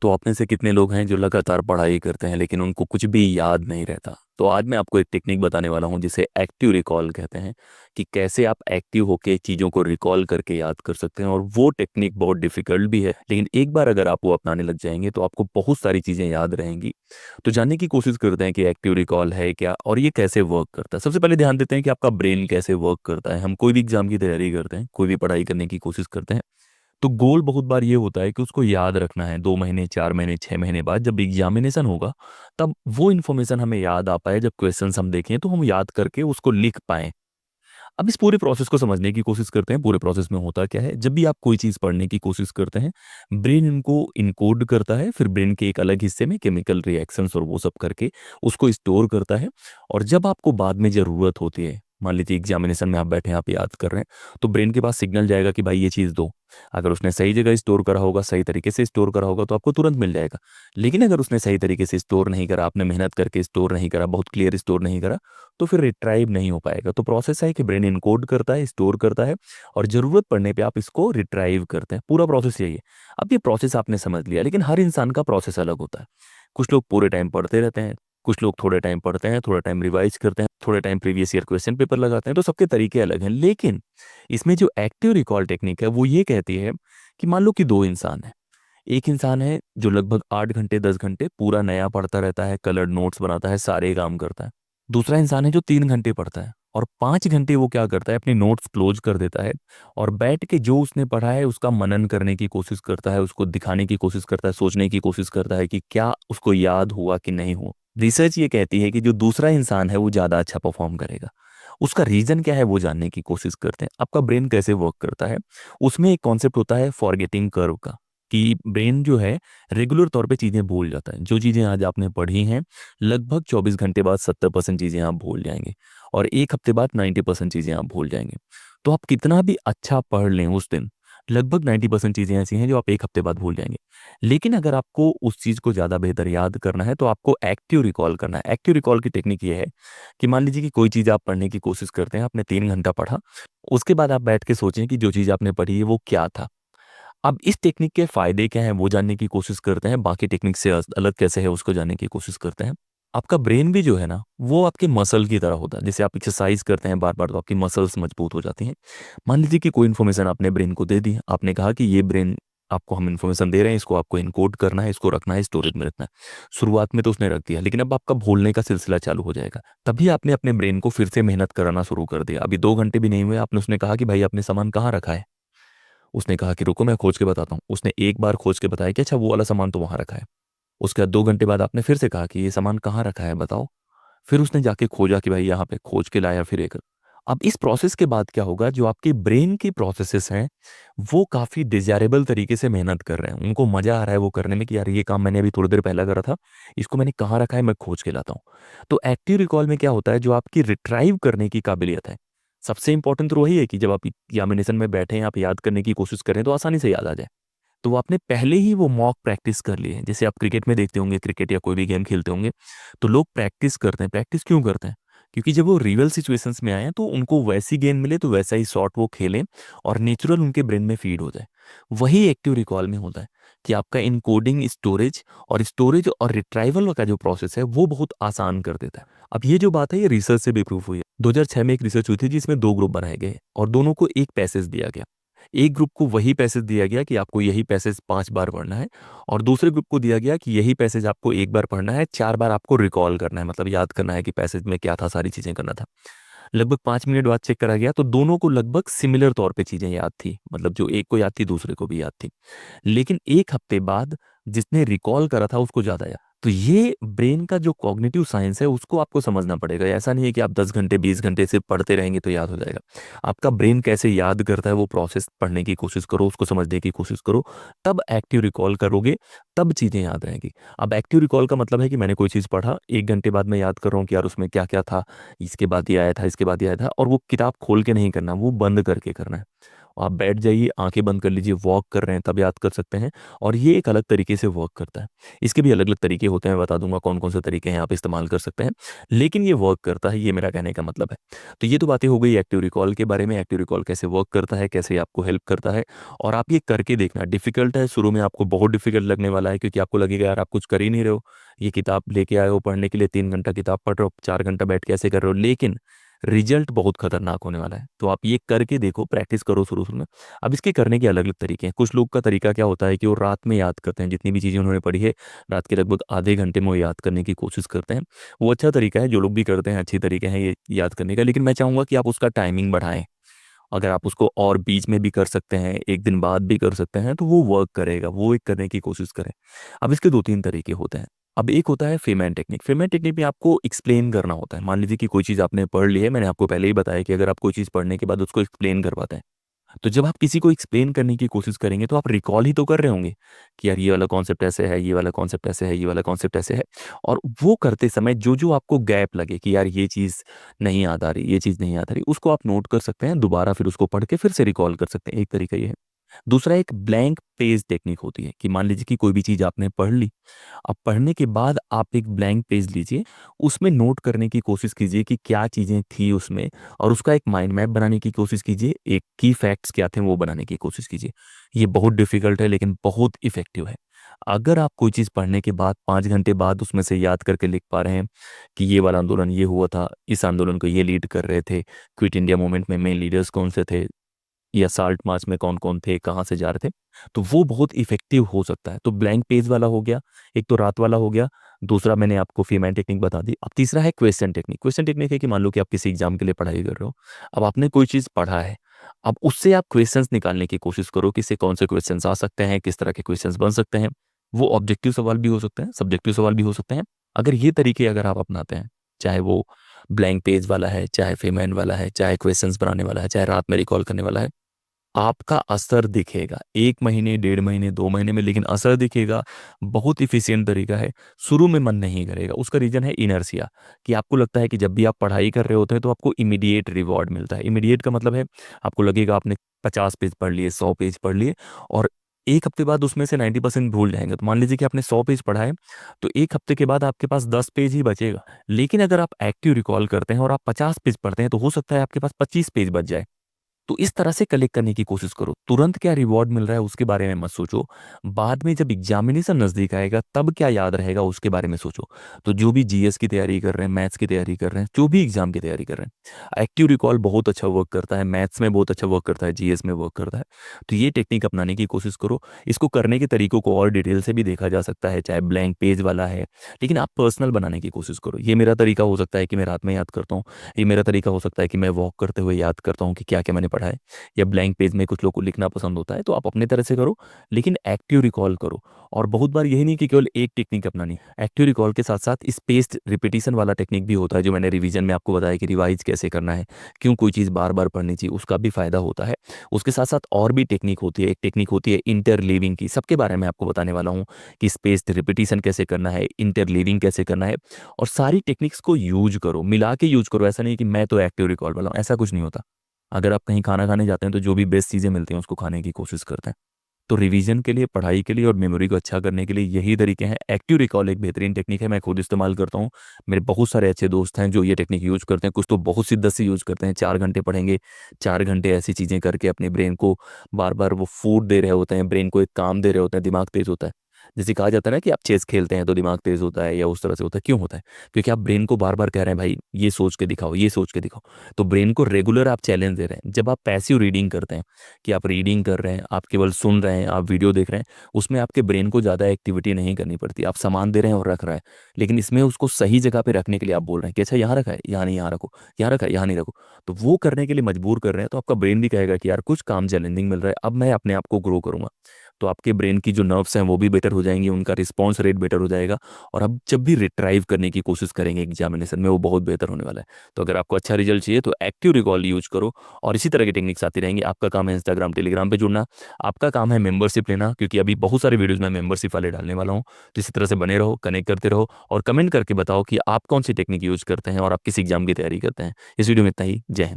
तो आप में से कितने लोग हैं जो लगातार पढ़ाई करते हैं लेकिन उनको कुछ भी याद नहीं रहता? तो आज मैं आपको एक टेक्निक बताने वाला हूँ जिसे एक्टिव रिकॉल कहते हैं, कि कैसे आप एक्टिव होके चीज़ों को रिकॉल करके याद कर सकते हैं। और वो टेक्निक बहुत डिफिकल्ट भी है, लेकिन एक बार अगर आप वो अपनाने लग जाएंगे तो आपको बहुत सारी चीज़ें याद रहेंगी। तो जानने की कोशिश करते हैं कि एक्टिव रिकॉल है क्या और ये कैसे वर्क करता है। सबसे पहले ध्यान देते हैं कि आपका ब्रेन कैसे वर्क करता है। हम कोई भी एग्जाम की तैयारी करते हैं, कोई भी पढ़ाई करने की कोशिश करते हैं, तो गोल बहुत बार ये होता है कि उसको याद रखना है 2 महीने, 4 महीने, 6 महीने बाद जब एग्जामिनेशन होगा, तब वो इन्फॉर्मेशन हमें याद आ पाए। जब क्वेश्चन हम देखें तो हम याद करके उसको लिख पाएं। अब इस पूरे प्रोसेस को समझने की कोशिश करते हैं। पूरे प्रोसेस में होता क्या है, जब भी आप कोई चीज़ पढ़ने की कोशिश करते हैं, ब्रेन इनको इनकोड करता है, फिर ब्रेन के एक अलग हिस्से में केमिकल रिएक्शंस और वो सब करके उसको स्टोर करता है। और जब आपको बाद में ज़रूरत होती है, मान लीजिए एग्जामिनेशन में आप बैठे हैं, आप याद कर रहे हैं, तो ब्रेन के पास सिग्नल जाएगा कि भाई ये चीज़ दो। अगर उसने सही जगह स्टोर करा होगा, सही तरीके से स्टोर करा होगा, तो आपको तुरंत मिल जाएगा। लेकिन अगर उसने सही तरीके से स्टोर नहीं करा, आपने मेहनत करके स्टोर नहीं करा, बहुत क्लियर स्टोर नहीं करा, तो फिर रिट्राइव नहीं हो पाएगा। तो प्रोसेस है कि ब्रेन इनकोड करता है, स्टोर करता है, और ज़रूरत पड़ने पे आप इसको रिट्राइव करते हैं। पूरा प्रोसेस यही है। अब ये प्रोसेस आपने समझ लिया, लेकिन हर इंसान का प्रोसेस अलग होता है। कुछ लोग पूरे टाइम पढ़ते रहते हैं, कुछ लोग थोड़े टाइम पढ़ते हैं, थोड़ा टाइम रिवाइज करते हैं, थोड़े time previous year question paper लगाते हैं। तो सबके तरीके अलग हैं। लेकिन इसमें जो एक्टिव रिकॉल टेक्निक है वो ये कहती है कि मान लो कि दो इंसान हैं। एक इंसान है जो लगभग 8 घंटे 10 घंटे पूरा नया पढ़ता रहता है, कलर्ड नोट्स बनाता है, सारे काम करता है। दूसरा इंसान है जो 3 घंटे पढ़ता है और 5 घंटे वो क्या करता है, अपने नोट्स क्लोज कर देता है और बैठ के जो उसने पढ़ा है उसका मनन करने की कोशिश करता है, उसको दिखाने की कोशिश करता है, सोचने की कोशिश करता है कि क्या उसको याद हुआ कि नहीं हुआ। रिसर्च ये कहती है कि जो दूसरा इंसान है वो ज़्यादा अच्छा परफॉर्म करेगा। उसका रीज़न क्या है वो जानने की कोशिश करते हैं। आपका ब्रेन कैसे वर्क करता है, उसमें एक कॉन्सेप्ट होता है फॉरगेटिंग कर्व का, कि ब्रेन जो है रेगुलर तौर पे चीज़ें भूल जाता है। जो चीज़ें आज आपने पढ़ी हैं, लगभग 24 घंटे बाद 70% चीज़ें आप भूल जाएंगे और 1 हफ्ते बाद 90% चीज़ें आप भूल जाएंगे। तो आप कितना भी अच्छा पढ़ लें उस दिन, लगभग 90% चीज़ें ऐसी हैं जो आप 1 हफ्ते बाद भूल जाएंगे। लेकिन अगर आपको उस चीज़ को ज़्यादा बेहतर याद करना है तो आपको एक्टिव रिकॉल करना है। एक्टिव रिकॉल की टेक्निक ये है कि मान लीजिए कि कोई चीज़ आप पढ़ने की कोशिश करते हैं, आपने 3 घंटा पढ़ा, उसके बाद आप बैठ के सोचें कि जो चीज़ आपने पढ़ी है वो क्या था। अब इस टेक्निक के फ़ायदे क्या हैं वो जानने की कोशिश करते हैं, बाकी टेक्निक से अलग कैसे है उसको जानने की कोशिश करते हैं। आपका ब्रेन भी जो है ना, वो आपके मसल की तरह होता है। जैसे आप एक्सरसाइज़ करते हैं बार-बार तो आपकी मसल्स मजबूत हो जाती हैं। मान लीजिए कि कोई इन्फॉर्मेशन आपने ब्रेन को दे दी, आपने कहा कि ये ब्रेन आपको हम इन्फॉर्मेशन दे रहे हैं, इसको आपको एनकोड करना है, इसको रखना है, स्टोरेज में रखना है। शुरुआत में तो उसने रख दिया, लेकिन अब आपका भूलने का सिलसिला चालू हो जाएगा। तभी आपने अपने ब्रेन को फिर से मेहनत कराना शुरू कर दिया। अभी 2 घंटे भी नहीं हुए, आपने उसने कहा कि भाई आपने सामान कहाँ रखा है? उसने कहा कि रुको मैं खोज के बताता हूँ। उसने एक बार खोज के बताया कि अच्छा वो वाला सामान तो वहाँ रखा है। उसके बाद 2 घंटे बाद आपने फिर से कहा कि ये सामान कहाँ रखा है बताओ? फिर उसने जाके खोजा कि भाई यहाँ पे खोज के लाया फिर एक। अब इस प्रोसेस के बाद क्या होगा, जो आपके ब्रेन की प्रोसेसेस हैं, वो काफ़ी डिज़ायरेबल तरीके से मेहनत कर रहे हैं। उनको मज़ा आ रहा है वो करने में कि यार ये काम मैंने अभी थोड़ी देर पहले करा था, इसको मैंने कहाँ रखा है मैं खोज के लाता हूँ। तो एक्टिव रिकॉल में क्या होता है, जो आपकी रिट्राइव करने की काबिलियत है, सबसे इंपॉर्टेंट तो वही है कि जब आप एग्जामिनेशन में बैठे हैं, आप याद करने की कोशिश करें तो आसानी से याद आ जाए। तो वो आपने पहले ही वो मॉक प्रैक्टिस कर ली है। जैसे आप क्रिकेट में देखते होंगे, क्रिकेट या कोई भी गेम खेलते होंगे, तो लोग प्रैक्टिस करते हैं। प्रैक्टिस क्यों करते हैं? क्योंकि जब वो रियल सिचुएशंस में आए हैं तो उनको वैसी गेंद मिले तो वैसा ही शॉट वो खेलें और नेचुरल उनके ब्रेन में फीड हो जाए। वही एक्टिव रिकॉल में होता है कि आपका इनकोडिंग, स्टोरेज और रिट्राइवल का जो प्रोसेस है वो बहुत आसान कर देता है। अब ये जो बात है ये रिसर्च से भी प्रूफ हुई है। 2006 में एक रिसर्च हुई थी जिसमें 2 ग्रुप बनाए गए और दोनों को एक पैसेज दिया गया। एक ग्रुप को वही पैसेज दिया गया कि आपको यही पैसेज 5 बार पढ़ना है और दूसरे ग्रुप को दिया गया कि यही पैसेज आपको 1 बार पढ़ना है, 4 बार आपको रिकॉल करना है, मतलब याद करना है कि पैसेज में क्या था, सारी चीज़ें करना था। लगभग 5 मिनट बाद चेक करा गया तो दोनों को लगभग सिमिलर तौर पे चीज़ें याद थी, मतलब जो एक को याद थी दूसरे को भी याद थी। लेकिन 1 हफ्ते बाद जिसने रिकॉल करा था उसको ज़्यादा याद। तो ये ब्रेन का जो कॉग्निटिव साइंस है उसको आपको समझना पड़ेगा। ऐसा नहीं है कि आप 10 घंटे 20 घंटे सिर्फ पढ़ते रहेंगे तो याद हो जाएगा। आपका ब्रेन कैसे याद करता है वो प्रोसेस पढ़ने की कोशिश करो, उसको समझने की कोशिश करो, तब एक्टिव रिकॉल करोगे, तब चीज़ें याद रहेंगी। अब एक्टिव रिकॉल का मतलब है कि मैंने कोई चीज़ पढ़ा, 1 घंटे बाद मैं याद कर रहा हूँ कि यार उसमें क्या-क्या था, इसके बाद ये आया था, इसके बाद ये आया था, और वो किताब खोल के नहीं करना, वो बंद करके करना है। आप बैठ जाइए, आंखें बंद कर लीजिए, वॉक कर रहे हैं तब याद कर सकते हैं। और ये एक अलग तरीके से वर्क करता है। इसके भी अलग अलग तरीके होते हैं, मैं बता दूंगा कौन कौन से तरीके हैं आप इस्तेमाल कर सकते हैं, लेकिन ये वर्क करता है, ये मेरा कहने का मतलब है। तो ये तो बातें हो गई एक्टिव रिकॉल के बारे में, एक्टिव रिकॉल कैसे वर्क करता है, कैसे आपको हेल्प करता है। और आप ये करके देखना, डिफिकल्ट है, शुरू में आपको बहुत डिफिकल्ट लगने वाला है, क्योंकि आपको लगेगा यार आप कुछ कर ही नहीं रहे हो। ये किताब लेके आए हो पढ़ने के लिए, 3 घंटा किताब पढ़ रहे हो, 4 घंटा बैठ के ऐसे कर रहे हो, लेकिन रिजल्ट बहुत खतरनाक होने वाला है। तो आप ये करके देखो, प्रैक्टिस करो शुरू शुरू में। अब इसके करने के अलग अलग तरीके हैं। कुछ लोग का तरीका क्या होता है कि वो रात में याद करते हैं, जितनी भी चीज़ें उन्होंने पढ़ी है रात के लगभग आधे घंटे में वो याद करने की कोशिश करते हैं। वो अच्छा तरीका है, जो लोग भी करते हैं अच्छी तरीके हैं ये याद करने का, लेकिन मैं चाहूँगा कि आप उसका टाइमिंग बढ़ाएं। अगर आप उसको और बीच में भी कर सकते हैं, एक दिन बाद भी कर सकते हैं, तो वो वर्क करेगा, वो एक करने की कोशिश करें। अब इसके दो तीन तरीके होते हैं। अब एक होता है फेमैन टेक्निक। फेमैन टेक्निक में आपको एक्सप्लेन करना होता है। मान लीजिए कि कोई चीज़ आपने पढ़ ली है, मैंने आपको पहले ही बताया कि अगर आप कोई चीज़ पढ़ने के बाद उसको एक्सप्लेन कर पाते हैं, तो जब आप किसी को एक्सप्लेन करने की कोशिश करेंगे तो आप रिकॉल ही तो कर रहे होंगे कि यार ये वाला कॉन्सेप्ट ऐसे है, ये वाला कॉन्सेप्ट ऐसे है, ये वाला कॉन्सेप्ट ऐसे है। और वो करते समय जो जो आपको गैप लगे कि यार ये चीज़ नहीं याद आ रही, ये चीज़ नहीं याद आ रही, उसको आप नोट कर सकते हैं, दोबारा फिर उसको पढ़ के फिर से रिकॉल कर सकते हैं। एक तरीका ये है। दूसरा एक ब्लैंक पेज टेक्निक होती है कि मान लीजिए कि कोई भी चीज़ आपने पढ़ ली, अब पढ़ने के बाद आप एक ब्लैंक पेज लीजिए, उसमें नोट करने की कोशिश कीजिए कि क्या चीज़ें थी उसमें, और उसका एक माइंड मैप बनाने की कोशिश कीजिए, एक की फैक्ट्स क्या थे वो बनाने की कोशिश कीजिए। ये बहुत डिफिकल्ट है लेकिन बहुत इफ़ेक्टिव है। अगर आप कोई चीज़ पढ़ने के बाद 5 घंटे बाद उसमें से याद करके लिख पा रहे हैं कि ये वाला आंदोलन ये हुआ था, इस आंदोलन को ये लीड कर रहे थे, क्विट इंडिया मूवमेंट में मेन लीडर्स कौन से थे, या साल्ट मार्च में कौन-कौन थे, कहाँ से जा रहे थे, तो वो बहुत इफ़ेक्टिव हो सकता है। तो ब्लैंक पेज वाला हो गया, एक तो रात वाला हो गया, दूसरा मैंने आपको फीमैन टेक्निक बता दी। अब तीसरा है क्वेश्चन टेक्निक। क्वेश्चन टेक्निक है कि मान लो कि आप किसी एग्ज़ाम के लिए पढ़ाई कर रहे हो, अब आपने कोई चीज़ पढ़ा है, अब उससे आप क्वेश्चंस निकालने की कोशिश करो कि इससे कौन से क्वेश्चंस आ सकते हैं, किस तरह के क्वेश्चंस बन सकते हैं। वो ऑब्जेक्टिव सवाल भी हो सकते हैं, सब्जेक्टिव सवाल भी हो सकते हैं। अगर ये तरीके अगर आप अपनाते हैं, चाहे वो ब्लैंक पेज वाला है, चाहे फीमैन वाला है, चाहे क्वेश्चंस बनाने वाला है, चाहे रात में रिकॉल करने वाला है, आपका असर दिखेगा 1 महीने, 1.5 महीने, 2 महीने में, लेकिन असर दिखेगा। बहुत एफिशिएंट तरीका है। शुरू में मन नहीं करेगा, उसका रीज़न है इनर्शिया, कि आपको लगता है कि जब भी आप पढ़ाई कर रहे होते हैं तो आपको इमीडिएट रिवॉर्ड मिलता है। इमीडिएट का मतलब है आपको लगेगा आपने 50 पेज पढ़ लिए, 100 पेज पढ़ लिए, और 1 हफ्ते बाद उसमें से 90% भूल जाएँगे। तो मान लीजिए कि आपने 100 पेज पढ़ा है, तो 1 हफ्ते के बाद आपके पास 10 पेज ही बचेगा। लेकिन अगर आप एक्टिव रिकॉल करते हैं और आप 50 पेज पढ़ते हैं, तो हो सकता है आपके पास 25 पेज बच जाए। तो इस तरह से कलेक्ट करने की कोशिश करो। तुरंत क्या रिवॉर्ड मिल रहा है उसके बारे में मत सोचो। बाद में जब एग्ज़ामिनेशन नज़दीक आएगा तब क्या याद रहेगा उसके बारे में सोचो। तो जो भी जीएस की तैयारी कर रहे हैं, मैथ्स की तैयारी कर रहे हैं, जो भी एग्ज़ाम की तैयारी कर रहे हैं, एक्टिव रिकॉल बहुत अच्छा वर्क करता है, मैथ्स में बहुत अच्छा वर्क करता है, जीएस में वर्क करता है। तो ये टेक्निक अपनाने की कोशिश करो। इसको करने के तरीकों को और डिटेल से भी देखा जा सकता है, चाहे ब्लैंक पेज वाला है, लेकिन आप पर्सनल बनाने की कोशिश करो। ये मेरा तरीका हो सकता है कि मैं रात में याद करता हूँ। ये मेरा तरीका हो सकता है कि मैं वॉक करते हुए याद करता हूँ कि क्या-क्या मैंने पढ़ा है। या ब्लैंक पेज में कुछ लोगों को लिखना पसंद होता है, तो आप अपने तरह से करो, लेकिन एक्टिव रिकॉल करो। और बहुत बार यही नहीं कि केवल एक टेक्निक अपनानी, एक्टिव रिकॉल के साथ साथ स्पेस्ड रिपीटिशन वाला टेक्निक भी होता है, जो मैंने रिवीजन में आपको बताया कि रिवाइज कैसे करना है, क्यों कोई चीज़ बार बार पढ़नी चाहिए, उसका भी फायदा होता है। उसके साथ साथ और भी टेक्निक होती है। एक टेक्निक होती है इंटरलीविंग की, सबके बारे में आपको बताने वाला हूँ कि स्पेस्ड रिपीटिशन कैसे करना है, इंटरलीविंग कैसे करना है। और सारी टेक्निक्स को यूज करो, मिला के यूज करो। ऐसा नहीं कि मैं तो एक्टिव रिकॉल वाला हूँ, ऐसा कुछ नहीं होता। अगर आप कहीं खाना खाने जाते हैं तो जो भी बेस्ट चीज़ें मिलती हैं उसको खाने की कोशिश करते हैं। तो रिवीजन के लिए, पढ़ाई के लिए और मेमोरी को अच्छा करने के लिए यही तरीके हैं। एक्टिव रिकॉल एक बेहतरीन टेक्निक है, मैं खुद इस्तेमाल करता हूँ। मेरे बहुत सारे अच्छे दोस्त हैं जो ये टेक्निक यूज़ करते हैं। कुछ तो बहुत शिद्दत से यूज़ करते हैं। 4 घंटे पढ़ेंगे, 4 घंटे ऐसी चीज़ें करके अपने ब्रेन को बार-बार वो फूड दे रहे होते हैं, ब्रेन को एक काम दे रहे होते हैं, दिमाग तेज़ होता है। जैसे कहा जाता है ना कि आप चेस खेलते हैं तो दिमाग तेज़ होता है, या उस तरह से होता है। क्यों होता है? क्योंकि आप ब्रेन को बार-बार कह रहे हैं, भाई ये सोच के दिखाओ, ये सोच के दिखाओ। तो ब्रेन को रेगुलर आप चैलेंज दे रहे हैं। जब आप पैसिव रीडिंग करते हैं, कि आप रीडिंग कर रहे हैं, आप केवल सुन रहे हैं, आप वीडियो देख रहे हैं, उसमें आपके ब्रेन को ज़्यादा एक्टिविटी नहीं करनी पड़ती। आप सामान दे रहे हैं और रख रहा है। लेकिन इसमें उसको सही जगह पे रखने के लिए आप बोल रहे हैं कि अच्छा यहाँ रखा है, यहाँ नहीं, यहाँ रखो, यहाँ रखा है, यहाँ नहीं रखो। तो वो करने के लिए मजबूर कर रहे हैं, तो आपका ब्रेन भी कहेगा कि यार कुछ काम चैलेंजिंग मिल रहा है, अब मैं अपने आप को ग्रो करूँगा। तो आपके ब्रेन की जो नर्व्स हैं वो भी बेटर हो जाएँगी, उनका रिस्पॉन्स रेट बेटर हो जाएगा, और आप जब भी रिट्राइव करने की कोशिश करेंगे एग्ज़ामिनेशन में, वो बहुत बेहतर होने वाला है। तो अगर आपको अच्छा रिजल्ट चाहिए तो एक्टिव रिकॉल यूज़ करो, और इसी तरह की टेक्निक्स आती रहेंगी। आपका काम है इंस्टाग्राम, टेलीग्राम पे जुड़ना, आपका काम है मेंबरशिप लेना, क्योंकि अभी बहुत सारे वीडियोज़ मैं मेंबरशिप वाले डालने वाला हूँ। तो इसी तरह से बने रहो, कनेक्ट करते रहो, और कमेंट करके बताओ कि आप कौन-सी टेक्निक यूज़ करते हैं और आप किस एग्ज़ाम की तैयारी करते हैं। इस वीडियो में इतना ही। जय हिंद।